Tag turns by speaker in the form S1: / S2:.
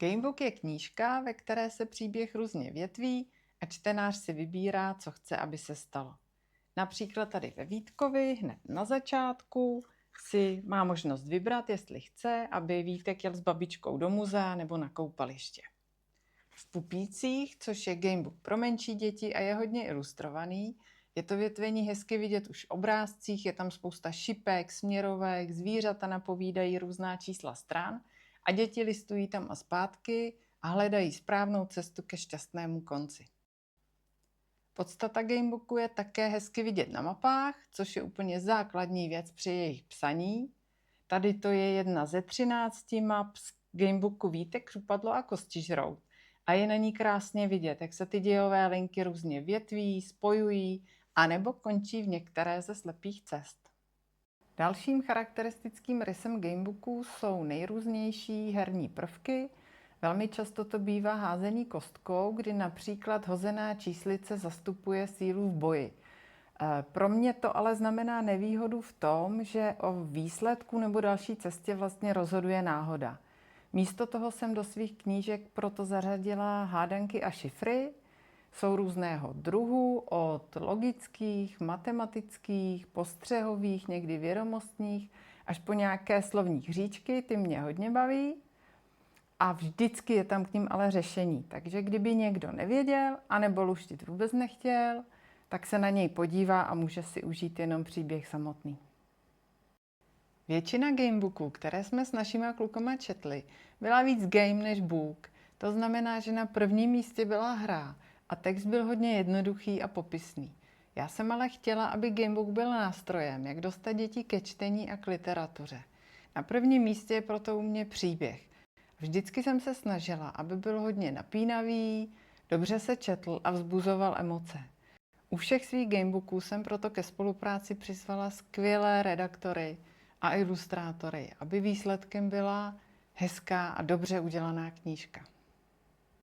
S1: Gamebook je knížka, ve které se příběh různě větví a čtenář si vybírá, co chce, aby se stalo. Například tady ve Vítkovi hned na začátku si má možnost vybrat, jestli chce, aby Vítek jel s babičkou do muzea nebo na koupaliště. V Pupících, což je gamebook pro menší děti a je hodně ilustrovaný, je to větvení hezky vidět už v obrázcích, je tam spousta šipek, směrovek, zvířata napovídají různá čísla stran a děti listují tam a zpátky a hledají správnou cestu ke šťastnému konci. Podstata gamebooku je také hezky vidět na mapách, což je úplně základní věc při jejich psaní. Tady to je jedna ze 13 map z gamebooku Vítek, Křupadlo a Kostižrout. A je na ní krásně vidět, jak se ty dějové linky různě větví, spojují, anebo končí v některé ze slepých cest. Dalším charakteristickým rysem gamebooku jsou nejrůznější herní prvky. Velmi často to bývá házení kostkou, kdy například hozená číslice zastupuje sílu v boji. Pro mě to ale znamená nevýhodu v tom, že o výsledku nebo další cestě vlastně rozhoduje náhoda. Místo toho jsem do svých knížek proto zařadila hádanky a šifry. Jsou různého druhu, od logických, matematických, postřehových, někdy vědomostních, až po nějaké slovní hříčky, ty mě hodně baví. A vždycky je tam k ním ale řešení. Takže kdyby někdo nevěděl, anebo luštit vůbec nechtěl, tak se na něj podívá a může si užít jenom příběh samotný. Většina gamebooků, které jsme s našima klukama četli, byla víc game než book. To znamená, že na prvním místě byla hra a text byl hodně jednoduchý a popisný. Já jsem ale chtěla, aby gamebook byl nástrojem, jak dostat děti ke čtení a k literatuře. Na prvním místě je proto u mě příběh. Vždycky jsem se snažila, aby byl hodně napínavý, dobře se četl a vzbuzoval emoce. U všech svých gamebooků jsem proto ke spolupráci přizvala skvělé redaktory a ilustrátory, aby výsledkem byla hezká a dobře udělaná knížka.